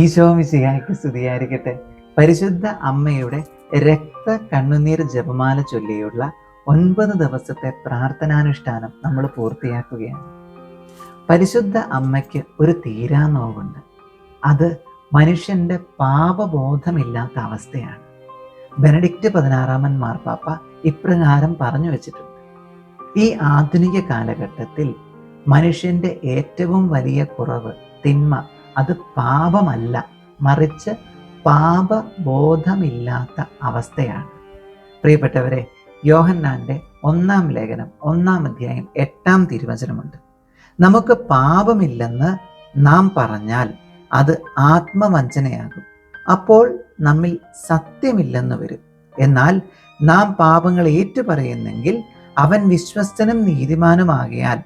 ഈശോ മിശിഹായ്ക്ക് സ്തുതിയായിരിക്കട്ടെ. പരിശുദ്ധ അമ്മയുടെ രക്ത കണ്ണുനീർ ജപമാല ചൊല്ലിയുള്ള 9 ദിവസത്തെ പ്രാർത്ഥനാനുഷ്ഠാനം നമ്മൾ പൂർത്തിയാക്കുകയാണ്. പരിശുദ്ധ അമ്മയ്ക്ക് ഒരു തീരാനോവുണ്ട്. അത് മനുഷ്യന്റെ പാപബോധമില്ലാത്ത അവസ്ഥയാണ്. ബെനഡിക്റ്റ് 16 മാർപ്പാപ്പ ഇപ്രകാരം പറഞ്ഞു വെച്ചിട്ടുണ്ട്: ഈ ആധുനിക കാലഘട്ടത്തിൽ മനുഷ്യന്റെ ഏറ്റവും വലിയ കുറവ്, തിന്മ, അത് പാപമല്ല, മറിച്ച് പാപബോധമില്ലാത്ത അവസ്ഥയാണ്. പ്രിയപ്പെട്ടവരെ, യോഹന്നാന്റെ 1-ാം ലേഖനം 1-ാം അധ്യായം 8-ാം തിരുവചനമുണ്ട്: നമുക്ക് പാപമില്ലെന്ന് നാം പറഞ്ഞാൽ അത് ആത്മവഞ്ചനയാകും, അപ്പോൾ നമ്മിൽ സത്യമില്ലെന്ന് വരും. എന്നാൽ നാം പാപങ്ങൾ ഏറ്റുപറയുന്നെങ്കിൽ അവൻ വിശ്വസ്തനും നീതിമാനുമാകയാൽ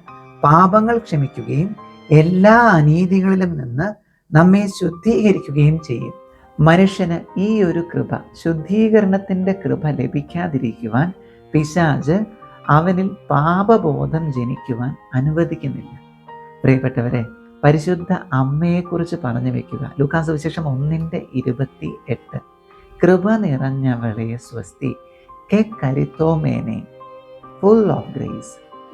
പാപങ്ങൾ ക്ഷമിക്കുകയും എല്ലാ അനീതികളിലും നിന്ന് നമ്മെ ശുദ്ധീകരിക്കുകയും ചെയ്യും. മനുഷ്യന് ഈ ഒരു കൃപ, ശുദ്ധീകരണത്തിൻ്റെ കൃപ ലഭിക്കാതിരിക്കുവാൻ പിശാച് അവനിൽ പാപബോധം ജനിക്കുവാൻ അനുവദിക്കുന്നില്ല. പ്രിയപ്പെട്ടവരെ, പരിശുദ്ധ അമ്മയെക്കുറിച്ച് പറഞ്ഞു വെക്കുക. ലൂക്കാസ് സുവിശേഷം 1:28: കൃപ നിറഞ്ഞവളെ സ്വസ്തി, കെ കരിത്തോമേനെ, ഫുൾ ഓഫ് ഗ്രേസ്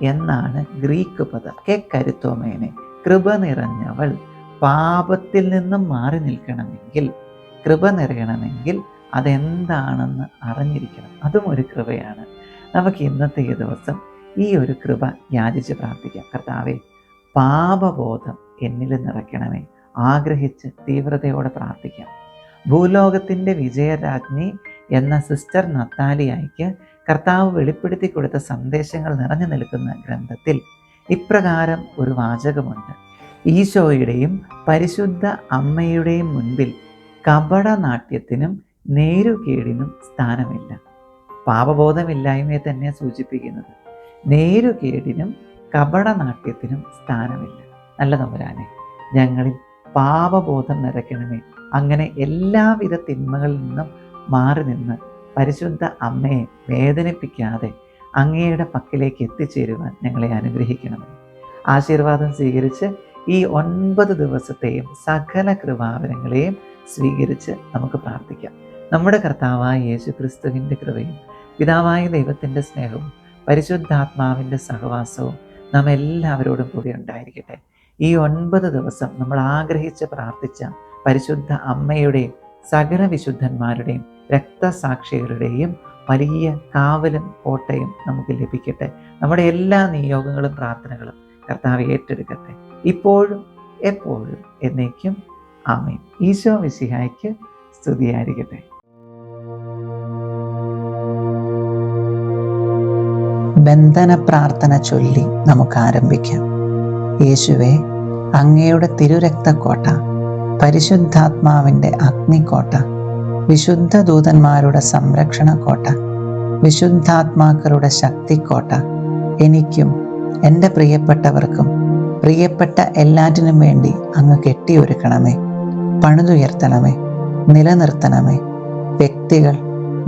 എന്നാണ് ഗ്രീക്ക് പദം. കെ കരിത്തോമേനെ, കൃപ നിറഞ്ഞവൾ. പാപത്തിൽ നിന്നും മാറി നിൽക്കണമെങ്കിൽ, കൃപ നിറയണമെങ്കിൽ അതെന്താണെന്ന് അറിഞ്ഞിരിക്കണം. അതും ഒരു കൃപയാണ്. നമുക്ക് ഇന്നത്തെ ഈ ദിവസം ഈ ഒരു കൃപ യാചിച്ച് പ്രാർത്ഥിക്കാം. കർത്താവേ, പാപബോധം എന്നിൽ നിറയ്ക്കണമേ. ആഗ്രഹിച്ച് തീവ്രതയോടെ പ്രാർത്ഥിക്കാം. ഭൂലോകത്തിൻ്റെ വിജയരാജ്ഞി എന്ന സിസ്റ്റർ നത്താലിയായിക്ക് കർത്താവ് വെളിപ്പെടുത്തി കൊടുത്ത സന്ദേശങ്ങൾ നിറഞ്ഞു നിൽക്കുന്ന ഗ്രന്ഥത്തിൽ ഇപ്രകാരം ഒരു വാചകമുണ്ട്: ഈശോയുടെയും പരിശുദ്ധ അമ്മയുടെയും മുൻപിൽ കപടനാട്യത്തിനും നേരുകേടിനും സ്ഥാനമില്ല. പാപബോധമില്ലായ്മയെ തന്നെ സൂചിപ്പിക്കുന്നത്. നേരുകേടിനും കപടനാട്യത്തിനും സ്ഥാനമില്ല. നല്ല തമ്പുരാനെ, ഞങ്ങളിൽ പാപബോധം നിറയ്ക്കണമേ. അങ്ങനെ എല്ലാവിധ തിന്മകളിൽ നിന്നും മാറി നിന്ന് പരിശുദ്ധ അമ്മയെ വേദനിപ്പിക്കാതെ അങ്ങയുടെ പക്കലേക്ക് എത്തിച്ചേരുവാൻ ഞങ്ങളെ അനുഗ്രഹിക്കണമേ. ആശീർവാദം സ്വീകരിച്ച് ഈ 9 ദിവസത്തെയും സകല കൃപാവരങ്ങളെയും സ്വീകരിച്ച് നമുക്ക് പ്രാർത്ഥിക്കാം. നമ്മുടെ കർത്താവായ യേശുക്രിസ്തുവിൻ്റെ കൃപയും പിതാവായ ദൈവത്തിൻ്റെ സ്നേഹവും പരിശുദ്ധാത്മാവിൻ്റെ സഹവാസവും നാം എല്ലാവരോടും കൂടി ഉണ്ടായിരിക്കട്ടെ. ഈ 9 ദിവസം നമ്മൾ ആഗ്രഹിച്ച് പ്രാർത്ഥിച്ച പരിശുദ്ധ അമ്മയുടെയും സകല വിശുദ്ധന്മാരുടെയും രക്തസാക്ഷികളുടെയും വലിയ കാവലും കോട്ടയും നമുക്ക് ലഭിക്കട്ടെ. നമ്മുടെ എല്ലാ നിയോഗങ്ങളും പ്രാർത്ഥനകളും കർത്താവ് ഏറ്റെടുക്കട്ടെ, ഇപ്പോഴും എപ്പോഴും എന്നേക്കും. ആമേൻ. ഈശോ മിശിഹായ്ക്ക് സ്തുതിയായിരിക്കട്ടെ. ബന്ധന പ്രാർത്ഥന ചൊല്ലി നമുക്ക് ആരംഭിക്കാം. യേശുവേ, അങ്ങയുടെ തിരുരക്തക്കോട്ട, പരിശുദ്ധാത്മാവിൻ്റെ അഗ്നിക്കോട്ട, വിശുദ്ധ ദൂതന്മാരുടെ സംരക്ഷണക്കോട്ട, വിശുദ്ധാത്മാക്കളുടെ ശക്തിക്കോട്ട, എനിക്കും എൻ്റെ പ്രിയപ്പെട്ടവർക്കും പ്രിയപ്പെട്ട എല്ലാറ്റിനും വേണ്ടി അങ്ങ് കെട്ടിയൊരുക്കണമേ, പണിതുയർത്തണമേ, നിലനിർത്തണമേ. വ്യക്തികൾ,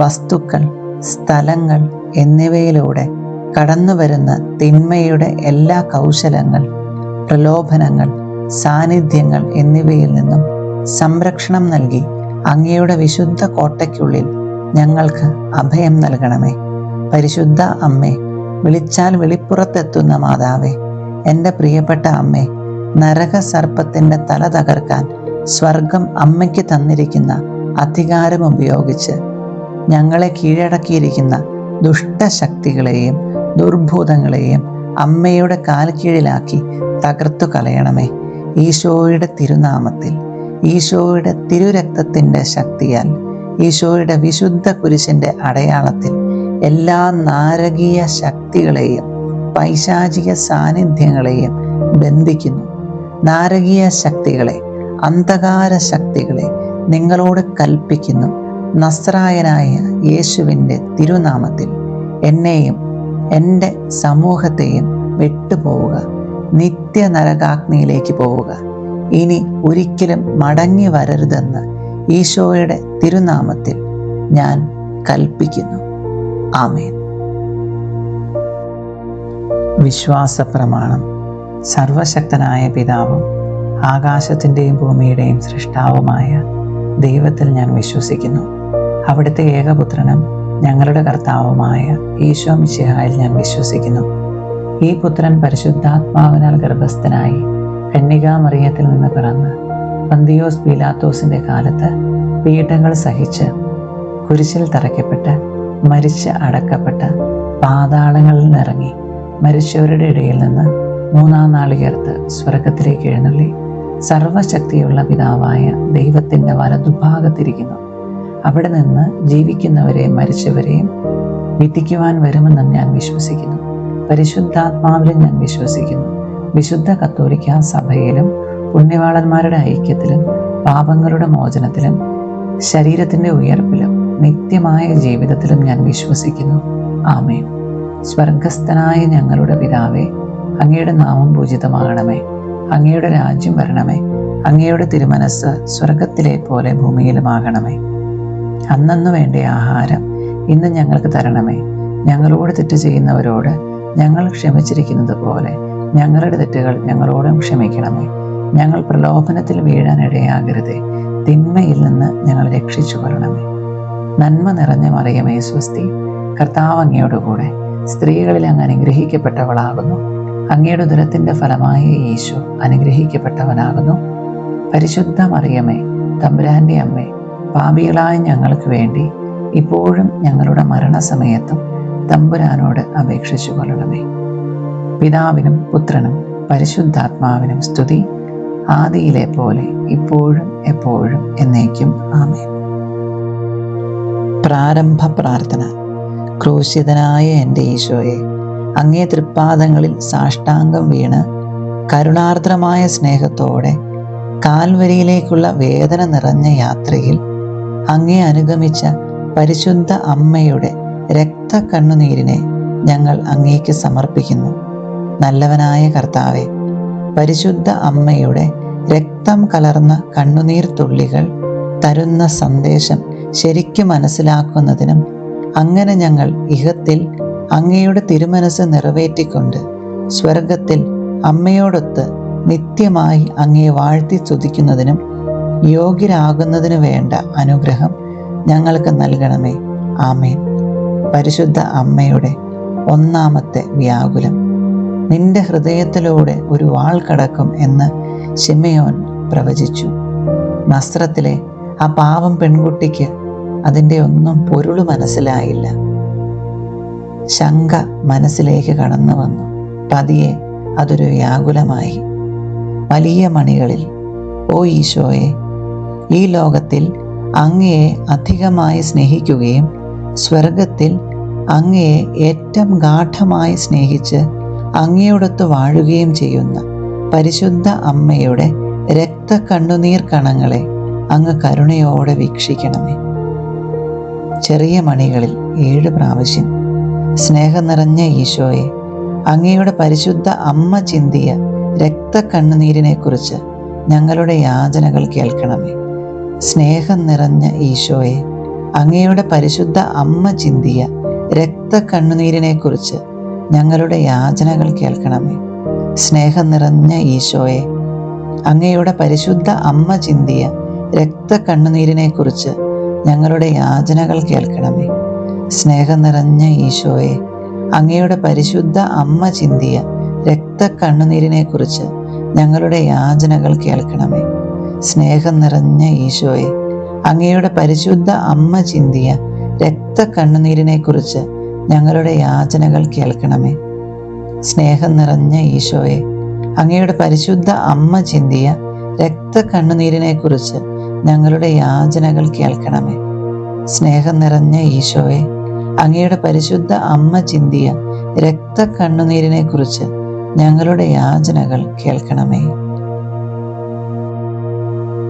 വസ്തുക്കൾ, സ്ഥലങ്ങൾ എന്നിവയിലൂടെ കടന്നു വരുന്ന തിന്മയുടെ എല്ലാ കൗശലങ്ങൾ, പ്രലോഭനങ്ങൾ, സാന്നിധ്യങ്ങൾ എന്നിവയിൽ നിന്നും സംരക്ഷണം നൽകി അങ്ങയുടെ വിശുദ്ധ കോട്ടയ്ക്കുള്ളിൽ ഞങ്ങൾക്ക് അഭയം നൽകണമേ. പരിശുദ്ധ അമ്മേ, വിളിച്ചാൽ വെളിപ്പുറത്തെത്തുന്ന മാതാവേ, എൻ്റെ പ്രിയപ്പെട്ട അമ്മേ, നരക സർപ്പത്തിൻ്റെ തല തകർക്കാൻ സ്വർഗം അമ്മയ്ക്ക് തന്നിരിക്കുന്ന അധികാരം ഉപയോഗിച്ച് ഞങ്ങളെ കീഴടക്കിയിരിക്കുന്ന ദുഷ്ടശക്തികളെയും ദുർഭൂതങ്ങളെയും അമ്മയുടെ കാൽക്കീഴിലാക്കി തകർത്തു കളയണമേ. ഈശോയുടെ തിരുനാമത്തിൽ, ഈശോയുടെ തിരുരക്തത്തിൻ്റെ ശക്തിയാൽ, ഈശോയുടെ വിശുദ്ധ കുരിശിൻ്റെ അടയാളത്തിൽ എല്ലാ നാരകീയ ശക്തികളെയും പൈശാചിക സാന്നിധ്യങ്ങളെയും ബന്ധിക്കുന്നു. നാരകീയ ശക്തികളെ, അന്ധകാര ശക്തികളെ നിങ്ങളോട് കൽപ്പിക്കുന്നു. നസ്രായനായ യേശുവിൻ്റെ തിരുനാമത്തിൽ എന്നെയും എൻ്റെ സമൂഹത്തെയും വിട്ടുപോവുക. നിത്യ നരകാഗ്നിയിലേക്ക് പോവുക. ഇനി ഒരിക്കലും മടങ്ങി വരരുതെന്ന് ഈശോയുടെ തിരുനാമത്തിൽ ഞാൻ കൽപ്പിക്കുന്നു. ആമേൻ. വിശ്വാസ പ്രമാണം. സർവശക്തനായ പിതാവും ആകാശത്തിൻ്റെയും ഭൂമിയുടെയും സൃഷ്ടാവുമായ ദൈവത്തിൽ ഞാൻ വിശ്വസിക്കുന്നു. അവിടുത്തെ ഏകപുത്രനും ഞങ്ങളുടെ കർത്താവുമായ ഈശോ മിശിഹായിൽ ഞാൻ വിശ്വസിക്കുന്നു. ഈ പുത്രൻ പരിശുദ്ധാത്മാവിനാൽ ഗർഭസ്ഥനായി കന്യകാമറിയത്തിൽ നിന്ന് പിറന്ന് പന്തിയോസ് പീലാത്തോസിന്റെ കാലത്ത് പീഡകൾ സഹിച്ച് കുരിശിൽ തറയ്ക്കപ്പെട്ട് മരിച്ച് അടക്കപ്പെട്ട് പാതാളങ്ങളിൽ നിന്നിറങ്ങി മരിച്ചവരുടെ ഇടയിൽ നിന്ന് മൂന്നാം നാൾ ഉയർത്ത് സ്വർഗത്തിലേക്ക് എഴുന്നള്ളി സർവശക്തിയുള്ള പിതാവായ ദൈവത്തിൻ്റെ വലതുഭാഗത്തിരിക്കുന്നു. അവിടെ നിന്ന് ജീവിക്കുന്നവരെയും മരിച്ചവരെയും വിധിക്കുവാൻ വരുമെന്നും ഞാൻ വിശ്വസിക്കുന്നു. പരിശുദ്ധാത്മാവിലും ഞാൻ വിശ്വസിക്കുന്നു. വിശുദ്ധ കത്തോലിക്കാ സഭയിലും പുണ്യവാളന്മാരുടെ ഐക്യത്തിലും പാപങ്ങളുടെ മോചനത്തിലും ശരീരത്തിൻ്റെ ഉയർപ്പിലും നിത്യമായ ജീവിതത്തിലും ഞാൻ വിശ്വസിക്കുന്നു. ആമേൻ. സ്വർഗസ്ഥനായ ഞങ്ങളുടെ പിതാവേ, അങ്ങയുടെ നാമം പൂജിതമാകണമേ. അങ്ങയുടെ രാജ്യം വരണമേ. അങ്ങയുടെ തിരുമനസ് സ്വർഗത്തിലെ പോലെ ഭൂമിയിലുമാകണമേ. അന്നന്ന് വേണ്ട ആഹാരം ഇന്ന് ഞങ്ങൾക്ക് തരണമേ. ഞങ്ങളോട് തെറ്റ് ചെയ്യുന്നവരോട് ഞങ്ങൾ ക്ഷമിച്ചിരിക്കുന്നത് പോലെ ഞങ്ങളുടെ തെറ്റുകൾ ഞങ്ങളോടും ക്ഷമിക്കണമേ. ഞങ്ങൾ പ്രലോഭനത്തിൽ വീഴാൻ ഇടയാകരുതേ. തിന്മയിൽ നിന്ന് ഞങ്ങൾ രക്ഷിച്ചു കൊള്ളണമേ. നന്മ നിറഞ്ഞ മറിയമേ സ്വസ്തി, കർത്താവ് അങ്ങയോട് കൂടെ സ്ത്രീകളിൽ അങ്ങ് അനുഗ്രഹിക്കപ്പെട്ടവളാകുന്നു. അങ്ങയുടെ ഉദരത്തിൻ്റെ ഫലമായ ഈശോ അനുഗ്രഹിക്കപ്പെട്ടവനാകുന്നു. പരിശുദ്ധ മറിയമേ, തമ്പുരാൻ്റെ അമ്മേ, പാപികളായ ഞങ്ങൾക്ക് വേണ്ടി ഇപ്പോഴും ഞങ്ങളുടെ മരണസമയത്തും തമ്പുരാനോട് അപേക്ഷിച്ചു കൊള്ളണമേ. പിതാവിനും പുത്രനും പരിശുദ്ധാത്മാവിനും സ്തുതി, ആദിയിലെ പോലെ ഇപ്പോഴും എപ്പോഴും എന്നേക്കും. ആമേൻ. പ്രാരംഭ പ്രാർത്ഥന. ക്രൂശിതനായ എൻ്റെ ഈശോയെ, അങ്ങേ തൃപ്പാദങ്ങളിൽ സാഷ്ടാംഗം വീണ് കരുണാർദ്രമായ സ്നേഹത്തോടെ കാൽവരിയിലേക്കുള്ള വേദന നിറഞ്ഞ യാത്രയിൽ അങ്ങേ അനുഗമിച്ച പരിശുദ്ധ അമ്മയുടെ രക്തക്കണ്ണുനീരിനെ ഞങ്ങൾ അങ്ങേക്ക് സമർപ്പിക്കുന്നു. നല്ലവനായ കർത്താവെ, പരിശുദ്ധ അമ്മയുടെ രക്തം കലർന്ന കണ്ണുനീർ തുള്ളികൾ തരുന്ന സന്ദേശം ശരിക്കും മനസ്സിലാക്കുന്നതിനും അങ്ങനെ ഞങ്ങൾ ഇഹത്തിൽ അങ്ങയുടെ തിരുമനസ് നിറവേറ്റിക്കൊണ്ട് സ്വർഗത്തിൽ അമ്മയോടൊത്ത് നിത്യമായി അങ്ങയെ വാഴ്ത്തി സ്തുതിക്കുന്നതിനും യോഗ്യരാകുന്നതിനു വേണ്ട അനുഗ്രഹം ഞങ്ങൾക്ക് നൽകണമേ. ആമേൻ. പരിശുദ്ധ അമ്മയുടെ ഒന്നാമത്തെ വ്യാകുലം. നിന്റെ ഹൃദയത്തിലൂടെ ഒരു വാൾ കടക്കും എന്ന് ശിമയോൻ പ്രവചിച്ചു. നസ്രത്തിലെ ആ പാവം പെൺകുട്ടിക്ക് അതിൻ്റെ ഒന്നും പൊരുള് മനസ്സിലായില്ല. ശങ്ക മനസ്സിലേക്ക് കടന്നു വന്നു. പതിയെ അതൊരു വ്യാകുലമായി. വലിയ മണികളിൽ, ഓ ഈശോയെ, ഈ ലോകത്തിൽ അങ്ങയെ അധികമായി സ്നേഹിക്കുകയും സ്വർഗത്തിൽ അങ്ങയെ ഏറ്റവും ഗാഠമായി സ്നേഹിച്ച് അങ്ങയോടൊത്ത് വാഴുകയും ചെയ്യുന്ന പരിശുദ്ധ അമ്മയുടെ രക്തക്കണ്ണുനീർ കണങ്ങളെ അങ്ങ് കരുണയോടെ വീക്ഷിക്കണമേ. ചെറിയ മണികളിൽ 7 പ്രാവശ്യം സ്നേഹം നിറഞ്ഞ ഈശോയെ, അങ്ങയുടെ പരിശുദ്ധ അമ്മ ചിന്തിയ രക്തക്കണ്ണുനീരിനെ കുറിച്ച് ഞങ്ങളുടെ യാചനകൾ കേൾക്കണമേ. സ്നേഹം നിറഞ്ഞ ഈശോയെ, അങ്ങയുടെ പരിശുദ്ധ അമ്മ ചിന്തിയ രക്തക്കണ്ണുനീരിനെ കുറിച്ച് ഞങ്ങളുടെ യാചനകൾ കേൾക്കണമേ. സ്നേഹം നിറഞ്ഞ ഈശോയെ, അങ്ങയുടെ പരിശുദ്ധ അമ്മ ചിന്തിയ രക്തക്കണ്ണുനീരിനെ കുറിച്ച് ഞങ്ങളുടെ യാചനകൾ കേൾക്കണമേ. സ്നേഹം നിറഞ്ഞ ഈശോയെ, അങ്ങയുടെ പരിശുദ്ധ അമ്മ ചിന്തിയ രക്തക്കണ്ണുനീരിനെ കുറിച്ച് ഞങ്ങളുടെ യാചനകൾ കേൾക്കണമേ. സ്നേഹം നിറഞ്ഞ ഈശോയെ, അങ്ങയുടെ പരിശുദ്ധ അമ്മ ചിന്തിയ രക്തക്കണ്ണുനീരിനെ കുറിച്ച് ഞങ്ങളുടെ യാചനകൾ കേൾക്കണമേ. സ്നേഹം നിറഞ്ഞ ഈശോയെ, അങ്ങയുടെ പരിശുദ്ധ അമ്മ ചിന്തിയ രക്തക്കണ്ണുനീരിനെ കുറിച്ച് ഞങ്ങളുടെ യാചനകൾ കേൾക്കണമേ. സ്നേഹം നിറഞ്ഞ ഈശോയെ, അങ്ങയുടെ പരിശുദ്ധ അമ്മ ചിന്തിയ രക്തക്കണ്ണുനീരിനെ കുറിച്ച് ഞങ്ങളുടെ യാചനകൾ കേൾക്കണമേ.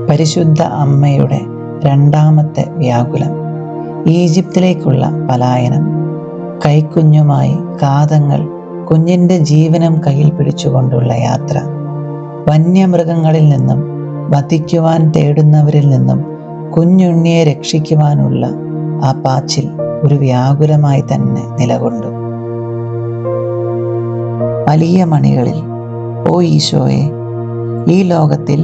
പരിശുദ്ധ അമ്മയുടെ രണ്ടാമത്തെ വ്യാകുലം. ഈജിപ്തിലേക്കുള്ള പലായനം. കൈക്കുഞ്ഞുമായി കാതങ്ങൾ കുഞ്ഞിൻ്റെ ജീവനം കയ്യിൽ പിടിച്ചുകൊണ്ടുള്ള യാത്ര. വന്യമൃഗങ്ങളിൽ നിന്നും വധിക്കുവാൻ തേടുന്നവരിൽ നിന്നും കുഞ്ഞുണ്ണിയെ രക്ഷിക്കുവാനുള്ള ആ പാച്ചിൽ ഒരു വ്യാകുലമായി തന്നെ നിലകൊണ്ടു. വലിയ മണികളിൽ, ഓ ഈശോയെ, ഈ ലോകത്തിൽ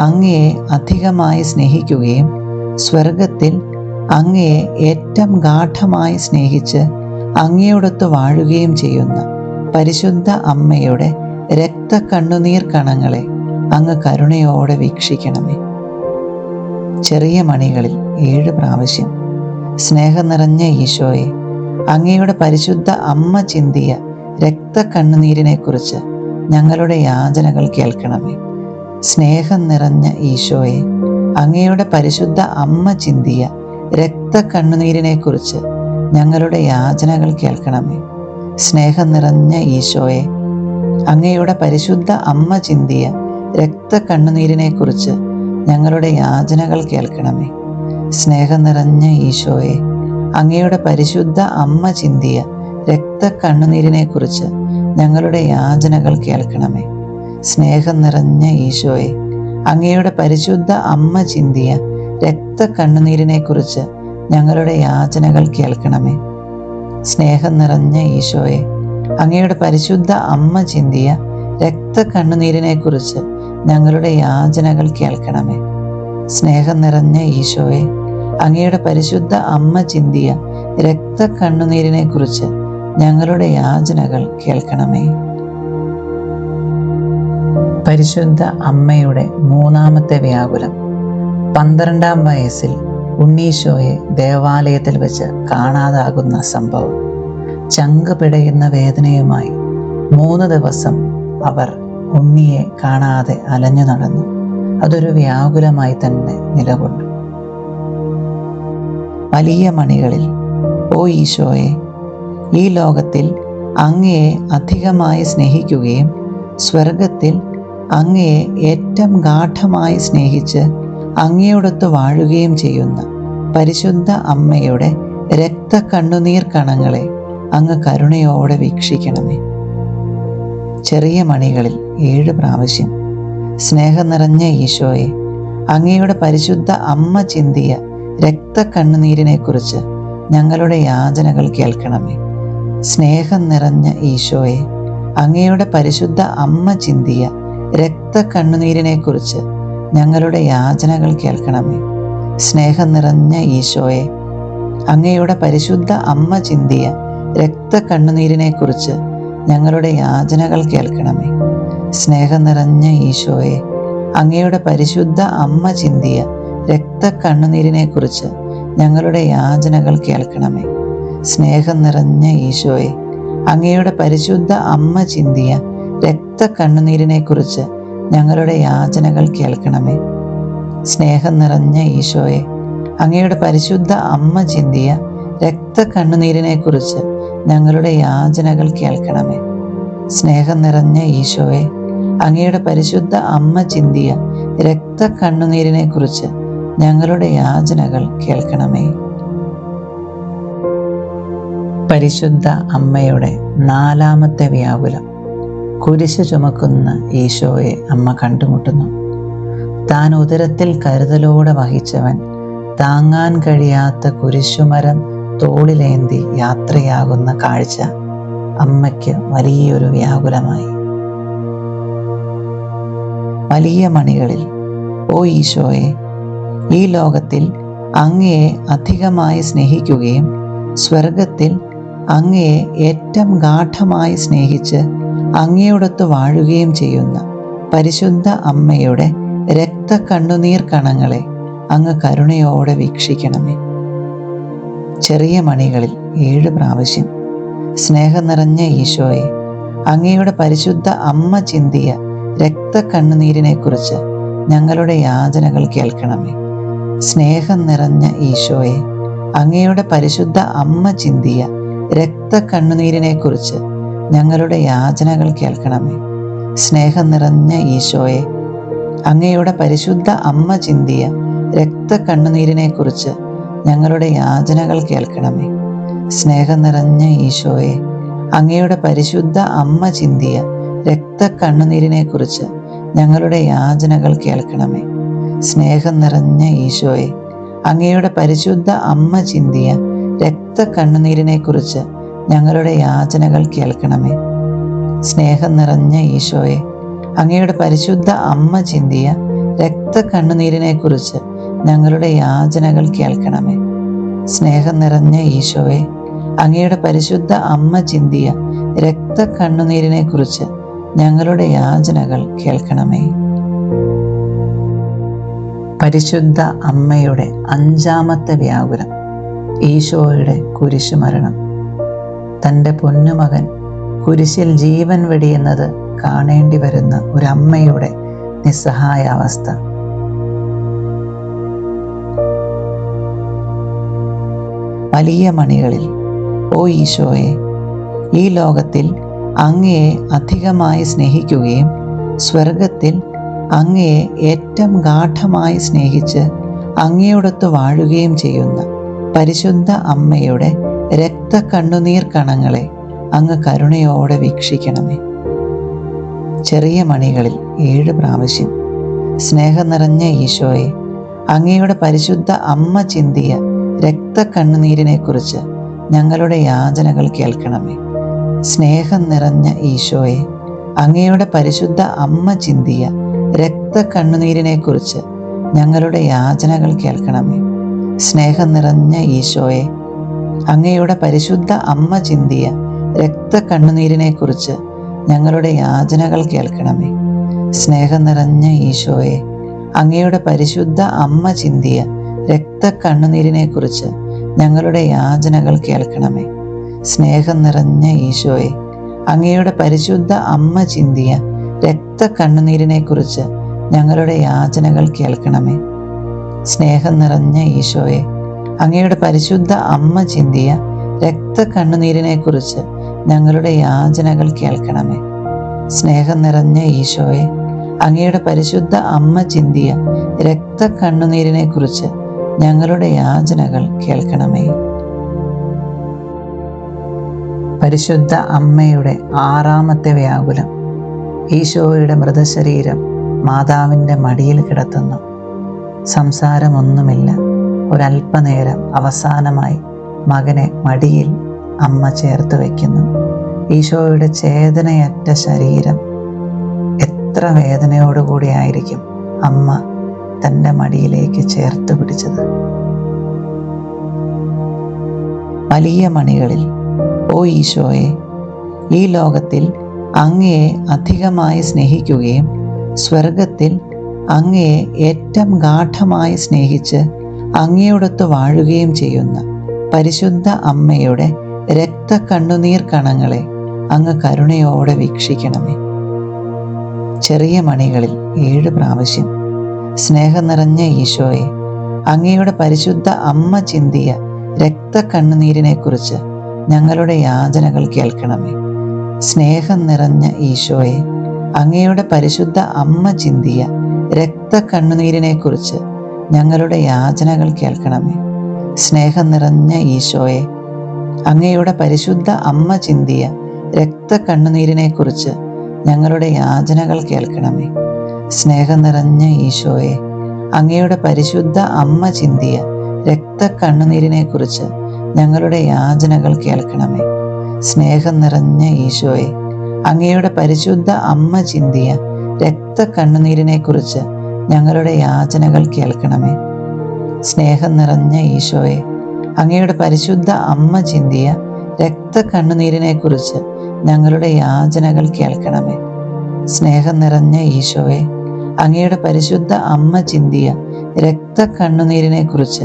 അങ്ങയെ അധികമായി സ്നേഹിക്കുകയും സ്വർഗത്തിൽ അങ്ങയെ ഏറ്റവും ഗാഢമായി സ്നേഹിച്ച് അങ്ങയോടൊത്ത് വാഴുകയും ചെയ്യുന്ന പരിശുദ്ധ അമ്മയുടെ രക്തക്കണ്ണുനീർ കണങ്ങളെ അങ്ങ് കരുണയോടെ വീക്ഷിക്കണമേ. ചെറിയ മണികളിൽ 7 പ്രാവശ്യം സ്നേഹം നിറഞ്ഞ ഈശോയെ, അങ്ങയുടെ പരിശുദ്ധ അമ്മ ചിന്തിയ രക്തക്കണ്ണുനീരിനെക്കുറിച്ച് ഞങ്ങളുടെ യാചനകൾ കേൾക്കണമേ. സ്നേഹം നിറഞ്ഞ ഈശോയെ, അങ്ങയുടെ പരിശുദ്ധ അമ്മ ചിന്തിയ രക്തക്കണ്ണുനീരിനെക്കുറിച്ച് ഞങ്ങളുടെ യാചനകൾ കേൾക്കണമേ. സ്നേഹം നിറഞ്ഞ ഈശോയെ, അങ്ങയുടെ പരിശുദ്ധ അമ്മ ചിന്തിയ രക്തക്കണ്ണുനീരിനെക്കുറിച്ച് ഞങ്ങളുടെ യാചനകൾ കേൾക്കണമേ. സ്നേഹം നിറഞ്ഞ ഈശോയെ, അങ്ങയുടെ പരിശുദ്ധ അമ്മ ചിന്തിയ രക്തക്കണ്ണുനീരിനെക്കുറിച്ച് ഞങ്ങളുടെ യാചനകൾ കേൾക്കണമേ. സ്നേഹം നിറഞ്ഞ ഈശോയെ, അങ്ങയുടെ പരിശുദ്ധ അമ്മ ചിന്തിയ രക്തക്കണ്ണുനീരിനെക്കുറിച്ച് ഞങ്ങളുടെ യാചനകൾ കേൾക്കണമേ. സ്നേഹം നിറഞ്ഞ ഈശോയെ, അങ്ങയുടെ പരിശുദ്ധ അമ്മ ചിന്തിയ രക്തക്കണ്ണുനീരിനെക്കുറിച്ച് ഞങ്ങളുടെ യാചനകൾ കേൾക്കണമേ. സ്നേഹം നിറഞ്ഞ ഈശോയെ, അങ്ങയുടെ പരിശുദ്ധ അമ്മ ചിന്തിയ രക്തക്കണ്ണുനീരിനെക്കുറിച്ച് ഞങ്ങളുടെ യാചനകൾ കേൾക്കണമേ. പരിശുദ്ധ അമ്മയുടെ 3-ാമത്തെ വ്യാകുലം. 12-ാം വയസ്സിൽ ഉണ്ണീശോയെ ദേവാലയത്തിൽ വെച്ച് കാണാതാകുന്ന സംഭവം. ചങ്ക് പിടയുന്ന വേദനയുമായി 3 ദിവസം അവർ ഉണ്ണിയെ കാണാതെ അലഞ്ഞു നടന്നു. അതൊരു വ്യാകുലമായി തന്നെ നിലകൊണ്ടു. വലിയ മണികളിൽ ഓ ഈശോയെ, ഈ ലോകത്തിൽ അങ്ങയെ അധികമായി സ്നേഹിക്കുകയും സ്വർഗത്തിൽ അങ്ങയെ ഏറ്റവും ഗാഢമായി സ്നേഹിച്ച് അങ്ങയോടൊത്ത് വാഴുകയും ചെയ്യുന്ന പരിശുദ്ധ അമ്മയുടെ രക്തക്കണ്ണുനീർ കണങ്ങളെ അങ്ങ് കരുണയോടെ വീക്ഷിക്കണമേ. ചെറിയ മണികളിൽ 7 പ്രാവശ്യം സ്നേഹം നിറഞ്ഞ ഈശോയെ, അങ്ങയുടെ പരിശുദ്ധ അമ്മ ചിന്തിയ രക്തക്കണ്ണുനീരിനെക്കുറിച്ച് ഞങ്ങളുടെ യാചനകൾ കേൾക്കണമേ. സ്നേഹം നിറഞ്ഞ ഈശോയെ, അങ്ങയുടെ പരിശുദ്ധ അമ്മ ചിന്തിയ രക്തക്കണ്ണുനീരിനെക്കുറിച്ച് ഞങ്ങളുടെ യാചനകൾ കേൾക്കണമേ. സ്നേഹം നിറഞ്ഞ ഈശോയെ, അങ്ങയുടെ പരിശുദ്ധ അമ്മ ചിന്തിയ രക്തക്കണ്ണുനീരിനെക്കുറിച്ച് ഞങ്ങളുടെ യാചനകൾ കേൾക്കണമേ. സ്നേഹം നിറഞ്ഞ ഈശോയെ, അങ്ങയുടെ പരിശുദ്ധ അമ്മ ചിന്തിയ രക്തക്കണ്ണുനീരിനെക്കുറിച്ച് ഞങ്ങളുടെ യാചനകൾ കേൾക്കണമേ. സ്നേഹം നിറഞ്ഞ ഈശോയെ, അങ്ങയുടെ പരിശുദ്ധ അമ്മ ചിന്തിയ രക്തക്കണ്ണുനീരിനെക്കുറിച്ച് ഞങ്ങളുടെ യാചനകൾ കേൾക്കണമേ. സ്നേഹം നിറഞ്ഞ ഈശോയെ, അങ്ങയുടെ പരിശുദ്ധ അമ്മ ചിന്തിയ രക്തക്കണ്ണുനീരിനെക്കുറിച്ച് ഞങ്ങളുടെ യാചനകൾ കേൾക്കണമേ. സ്നേഹം നിറഞ്ഞ ഈശോയെ, അങ്ങയുടെ പരിശുദ്ധ അമ്മ ചിന്തിയ രക്തക്കണ്ണുനീരിനെക്കുറിച്ച് ഞങ്ങളുടെ യാചനകൾ കേൾക്കണമേ. പരിശുദ്ധ അമ്മയുടെ 4-ാമത്തെ വ്യാകുലം. കുരിശ് ചുമക്കുന്ന ഈശോയെ അമ്മ കണ്ടുമുട്ടുന്നു. താൻ ഉദരത്തിൽ കരുതലോടെ വഹിച്ചവൻ താങ്ങാൻ കഴിയാത്ത കുരിശുമരം തോളിലേന്തി യാത്രയാകുന്ന കാഴ്ച അമ്മയ്ക്ക് വലിയൊരു വ്യാകുലമായി. വലിയ മണികളിൽ ഓ ഈശോയെ, ഈ ലോകത്തിൽ അങ്ങയെ അധികമായി സ്നേഹിക്കുകയും സ്വർഗത്തിൽ അങ്ങയെ ഏറ്റവും ഗാഢമായി സ്നേഹിച്ച് അങ്ങയോടൊത്ത് വാഴുകയും ചെയ്യുന്ന പരിശുദ്ധ അമ്മയുടെ രക്തക്കണ്ണുനീർ കണങ്ങളെ അങ്ങ് കരുണയോടെ വീക്ഷിക്കണമേ. ചെറിയ മണികളിൽ 7 പ്രാവശ്യം സ്നേഹം നിറഞ്ഞ ഈശോയെ, അങ്ങയുടെ പരിശുദ്ധ അമ്മ ചിന്തിയ രക്തക്കണ്ണുനീരിനെക്കുറിച്ച് ഞങ്ങളുടെ യാചനകൾ കേൾക്കണമേ. സ്നേഹം നിറഞ്ഞ ഈശോയെ, അങ്ങയുടെ പരിശുദ്ധ അമ്മ ചിന്തിയ രക്തക്കണ്ണുനീരിനെക്കുറിച്ച് ഞങ്ങളുടെ യാചനകൾ കേൾക്കണമേ. സ്നേഹം നിറഞ്ഞ ഈശോയെ, അങ്ങയുടെ പരിശുദ്ധ അമ്മ ചിന്തിയ രക്തക്കണ്ണുനീരിനെക്കുറിച്ച് ഞങ്ങളുടെ യാചനകൾ കേൾക്കണമേ. സ്നേഹം നിറഞ്ഞ ഈശോയെ, അങ്ങയുടെ പരിശുദ്ധ അമ്മ ചിന്തിയ രക്തക്കണ്ണുനീരിനെക്കുറിച്ച് ഞങ്ങളുടെ യാചനകൾ കേൾക്കണമേ. സ്നേഹം നിറഞ്ഞ ഈശോയെ, അങ്ങയുടെ പരിശുദ്ധ അമ്മ ചിന്തിയ രക്തക്കണ്ണുനീരിനെക്കുറിച്ച് ഞങ്ങളുടെ യാചനകൾ കേൾക്കണമേ. സ്നേഹം നിറഞ്ഞ ഈശോയെ, അങ്ങയുടെ പരിശുദ്ധ അമ്മ ചിന്തിയ രക്തക്കണ്ണുനീരിനെ കുറിച്ച് ഞങ്ങളുടെ യാചനകൾ കേൾക്കണമേ. സ്നേഹം നിറഞ്ഞ ഈശോയെ, അങ്ങയുടെ പരിശുദ്ധ അമ്മ ചിന്തിയ രക്തക്കണ്ണുനീരിനെ കുറിച്ച് ഞങ്ങളുടെ യാചനകൾ കേൾക്കണമേ. പരിശുദ്ധ അമ്മയുടെ 5-ാമത്തെ വ്യാകുലം, ഈശോയുടെ കുരിശുമരണം. തൻ്റെ പൊന്നുമകൻ കുരിശിൽ ജീവൻ വെടിയുന്നത് കാണേണ്ടി വരുന്ന ഒരമ്മയുടെ നിസ്സഹായാവസ്ഥ. വലിയ മണികളിൽ, ഓ ഈശോയെ, ഈ ലോകത്തിൽ അങ്ങയെ അധികമായി സ്നേഹിക്കുകയും സ്വർഗത്തിൽ അങ്ങയെ ഏറ്റവും ഗാഢമായി സ്നേഹിച്ച് അങ്ങയോടൊത്ത് വാഴുകയും ചെയ്യുന്ന പരിശുദ്ധ അമ്മയുടെ രക്തക്കണ്ണുനീർ കണങ്ങളെ അങ്ങ് കരുണയോടെ വീക്ഷിക്കണമേ. ചെറിയ മണികളിൽ 7 പ്രാവശ്യം, സ്നേഹം നിറഞ്ഞ ഈശോയെ, അങ്ങയുടെ പരിശുദ്ധ അമ്മ ചിന്തിയ രക്തക്കണ്ണുനീരിനെ കുറിച്ച് ഞങ്ങളുടെ യാചനകൾ കേൾക്കണമേ. സ്നേഹം നിറഞ്ഞ ഈശോയെ, അങ്ങയുടെ പരിശുദ്ധ അമ്മ ചിന്തിയ രക്തക്കണ്ണുനീരിനെ കുറിച്ച് ഞങ്ങളുടെ യാചനകൾ കേൾക്കണമേ. സ്നേഹം നിറഞ്ഞ ഈശോയെ, അങ്ങയുടെ പരിശുദ്ധ അമ്മ ചിന്തിയ രക്തക്കണ്ണുനീരിനെ കുറിച്ച് ഞങ്ങളുടെ യാചനകൾ കേൾക്കണമേ. സ്നേഹം നിറഞ്ഞ ഈശോയെ, അങ്ങയുടെ പരിശുദ്ധ അമ്മ ചിന്തിയ രക്തക്കണ്ണുനീരിനെ കുറിച്ച് ഞങ്ങളുടെ യാചനകൾ കേൾക്കണമേ. സ്നേഹം നിറഞ്ഞ ഈശോയെ, അങ്ങയുടെ പരിശുദ്ധ അമ്മ ചിന്തിയ രക്തക്കണ്ണുനീരിനെ കുറിച്ച് ഞങ്ങളുടെ യാചനകൾ കേൾക്കണമേ. സ്നേഹം നിറഞ്ഞ ഈശോയെ, അങ്ങയുടെ പരിശുദ്ധ അമ്മ ചിന്തിയ രക്തക്കണ്ണുനീരിനെ കുറിച്ച് ഞങ്ങളുടെ യാചനകൾ കേൾക്കണമേ. സ്നേഹം നിറഞ്ഞ ഈശോയെ, അങ്ങയുടെ പരിശുദ്ധ അമ്മ ചിന്തിയ രക്തക്കണ്ണുനീരിനെ കുറിച്ച് ഞങ്ങളുടെ യാചനകൾ കേൾക്കണമേ. പരിശുദ്ധ അമ്മയുടെ 6-ാമത്തെ വ്യാകുലം, ഈശോയുടെ മൃതശരീരം മാതാവിൻ്റെ മടിയിൽ കിടത്തുന്നു. സംസാരമൊന്നുമില്ല. ഒരല്പനേരം അവസാനമായി മകനെ മടിയിൽ അമ്മ ചേർത്ത് വയ്ക്കുന്നു. ഈശോയുടെ ചേതനയറ്റ ശരീരം എത്ര വേദനയോടുകൂടിയായിരിക്കും അമ്മ തൻ്റെ മടിയിലേക്ക് ചേർത്ത് പിടിച്ചത്. വലിയ മണികളിൽ, ഓ ഈശോയെ, ഈ ലോകത്തിൽ അങ്ങയെ അധികമായി സ്നേഹിക്കുകയും സ്വർഗത്തിൽ അങ്ങയെ ഏറ്റവും ഗാഢമായി സ്നേഹിച്ച് അങ്ങയോടൊത്ത് വാഴുകയും ചെയ്യുന്ന പരിശുദ്ധ അമ്മയുടെ രക്തക്കണ്ണുനീർ കണങ്ങളെ അങ്ങ് കരുണയോടെ വീക്ഷിക്കണമേ. ചെറിയ മണികളിൽ 7 പ്രാവശ്യം, സ്നേഹം നിറഞ്ഞ ഈശോയെ, അങ്ങയുടെ പരിശുദ്ധ അമ്മ ചിന്തിയ രക്തക്കണ്ണുനീരിനെ കുറിച്ച് ഞങ്ങളുടെ യാചനകൾ കേൾക്കണമേ. സ്നേഹം നിറഞ്ഞ ഈശോയെ, അങ്ങയുടെ പരിശുദ്ധ അമ്മ ചിന്തിയ രക്തക്കണ്ണുനീരിനെ കുറിച്ച് ഞങ്ങളുടെ യാചനകൾ കേൾക്കണമേ. സ്നേഹം നിറഞ്ഞ ഈശോയെ, അങ്ങയുടെ പരിശുദ്ധ അമ്മ ചിന്തിയ രക്തക്കണ്ണുനീരിനെ കുറിച്ച് ഞങ്ങളുടെ യാചനകൾ കേൾക്കണമേ. സ്നേഹം നിറഞ്ഞ ഈശോയെ, അങ്ങയുടെ പരിശുദ്ധ അമ്മ ചിന്തിയ രക്തക്കണ്ണുനീരിനെ കുറിച്ച് ഞങ്ങളുടെ യാചനകൾ കേൾക്കണമേ. സ്നേഹം നിറഞ്ഞ ഈശോയെ, അങ്ങയുടെ പരിശുദ്ധ അമ്മ ചിന്തിയ രക്തക്കണ്ണുനീരിനെ കുറിച്ച് ഞങ്ങളുടെ യാചനകൾ കേൾക്കണമേ. സ്നേഹം നിറഞ്ഞ ഈശോയെ, അങ്ങയുടെ പരിശുദ്ധ അമ്മ ചിന്തിയ രക്തക്കണ്ണുനീരിനെ കുറിച്ച് ഞങ്ങളുടെ യാചനകൾ കേൾക്കണമേ. സ്നേഹം നിറഞ്ഞ ഈശോയെ, അങ്ങയുടെ പരിശുദ്ധ അമ്മ ചിന്തിയ രക്തക്കണ്ണുനീരിനെ കുറിച്ച്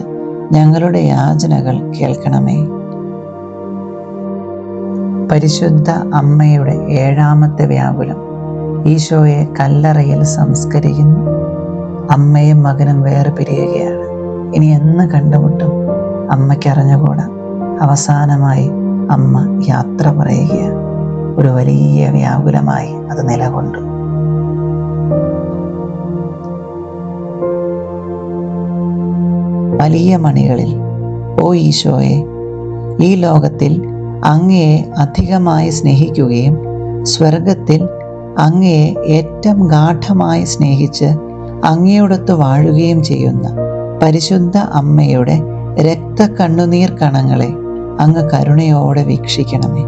ഞങ്ങളുടെ യാചനകൾ കേൾക്കണമേ. പരിശുദ്ധ അമ്മയുടെ 7-ാമത്തെ വ്യാകുലം, ഈശോയെ കല്ലറയിൽ സംസ്കരിക്കുന്നു. അമ്മയും മകനും വേർപിരിയുകയാണ്. ഇനി എന്ന് കണ്ടുമുട്ടും അമ്മയ്ക്കറിഞ്ഞുകൂടാ. അവസാനമായി അമ്മ യാത്ര പറയുകയാണ്. ഒരു വലിയ വ്യാകുലമായി അത് നിലകൊണ്ടു. വലിയ മണികളിൽ, ഓ ഈശോയെ, ഈ ലോകത്തിൽ അങ്ങയെ അധികമായി സ്നേഹിക്കുകയും സ്വർഗത്തിൽ അങ്ങയെ ഏറ്റവും ഗാഢമായി സ്നേഹിച്ച് അങ്ങയോടൊത്ത് വാഴുകയും ചെയ്യുന്ന പരിശുദ്ധ അമ്മയുടെ രക്തക്കണ്ണുനീർ കണങ്ങളെ അങ്ങ് കരുണയോടെ വീക്ഷിക്കണമേ.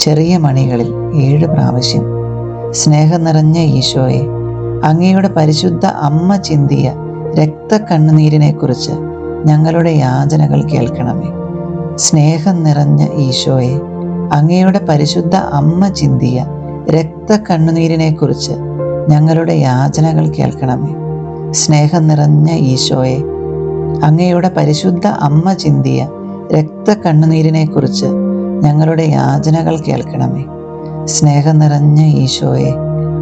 ചെറിയ മണികളിൽ 7 പ്രാവശ്യം, സ്നേഹം നിറഞ്ഞ ഈശോയെ, അങ്ങയുടെ പരിശുദ്ധ അമ്മ ചിന്തിയ രക്തക്കണ്ണുനീരിനെക്കുറിച്ച് ഞങ്ങളുടെ യാചനകൾ കേൾക്കണമേ. സ്നേഹം നിറഞ്ഞ ഈശോയെ, അങ്ങയുടെ പരിശുദ്ധ അമ്മ ചിന്തിയ രക്തക്കണ്ണുനീരിനെക്കുറിച്ച് ഞങ്ങളുടെ യാചനകൾ കേൾക്കണമേ. സ്നേഹം നിറഞ്ഞ ഈശോയെ, അങ്ങയുടെ പരിശുദ്ധ അമ്മ ചിന്തിയ രക്തക്കണ്ണുനീരിനെക്കുറിച്ച് ഞങ്ങളുടെ യാചനകൾ കേൾക്കണമേ. സ്നേഹം നിറഞ്ഞ ഈശോയെ,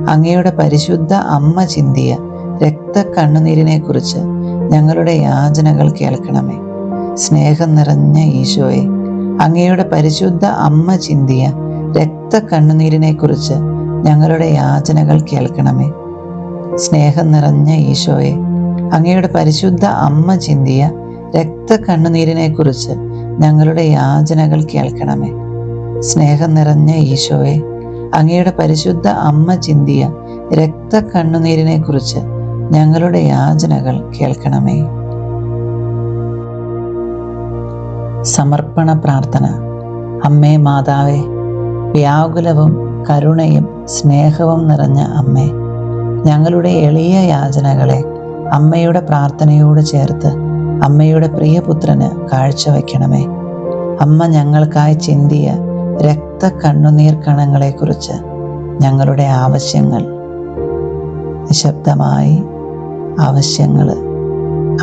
അങ്ങയുടെ പരിശുദ്ധ അമ്മ ചിന്തിയ രക്തക്കണ്ണുനീരിനെക്കുറിച്ച് ഞങ്ങളുടെ യാചനകൾ കേൾക്കണമേ. സ്നേഹം നിറഞ്ഞ ഈശോയെ, അങ്ങയുടെ പരിശുദ്ധ അമ്മ ചിന്തിയ രക്തക്കണ്ണുനീരിനെക്കുറിച്ച് ഞങ്ങളുടെ യാചനകൾ കേൾക്കണമേ. സ്നേഹം നിറഞ്ഞ ഈശോയെ, അങ്ങയുടെ പരിശുദ്ധ അമ്മ ചിന്തിയ രക്തക്കണ്ണുനീരിനെക്കുറിച്ച് ഞങ്ങളുടെ യാചനകൾ കേൾക്കണമേ. സ്നേഹം നിറഞ്ഞ ഈശോയെ, അങ്ങയുടെ പരിശുദ്ധ അമ്മ ചിന്തിയ രക്തക്കണ്ണുനീരിനെക്കുറിച്ച് ഞങ്ങളുടെ യാചനകൾ കേൾക്കണമേ. സമർപ്പണ പ്രാർത്ഥന. അമ്മേ മാതാവേ, വ്യാകുലവും കരുണയും സ്നേഹവും നിറഞ്ഞ അമ്മേ, ഞങ്ങളുടെ എളിയ യാചനകളെ അമ്മയുടെ പ്രാർത്ഥനയോട് ചേർത്ത് അമ്മയുടെ പ്രിയപുത്രന് കാഴ്ചവെക്കണമേ. അമ്മ ഞങ്ങൾക്കായി ചിന്തിയ രക്തക്കണ്ണുനീർ കണങ്ങളെക്കുറിച്ച് ഞങ്ങളുടെ ആവശ്യങ്ങൾ നിശബ്ദമായി ആവശ്യങ്ങൾ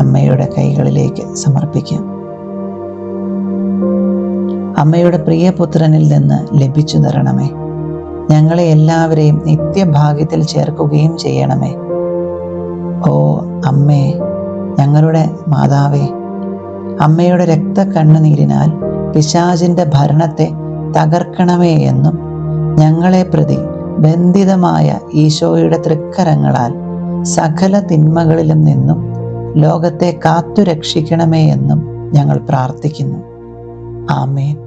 അമ്മയുടെ കൈകളിലേക്ക് സമർപ്പിക്കാം. അമ്മയുടെ പ്രിയപുത്രനിൽ നിന്ന് ലഭിച്ചു തരണമേ. ഞങ്ങളെ എല്ലാവരെയും നിത്യഭാഗ്യത്തിൽ ചേർക്കുകയും ചെയ്യണമേ. ഓ അമ്മേ, ഞങ്ങളുടെ മാതാവേ, അമ്മയുടെ രക്തക്കണ്ണുനീരിനാൽ പിശാചിന്റെ ഭരണത്തെ തകർക്കണമേ എന്നും ഞങ്ങളെ പ്രതി ബന്ധിതമായ ഈശോയുടെ തൃക്കരങ്ങളാൽ സകല തിന്മകളിലും നിന്നും ലോകത്തെ കാത്തുരക്ഷിക്കണമേ എന്നും ഞങ്ങൾ പ്രാർത്ഥിക്കുന്നു. ആമേൻ.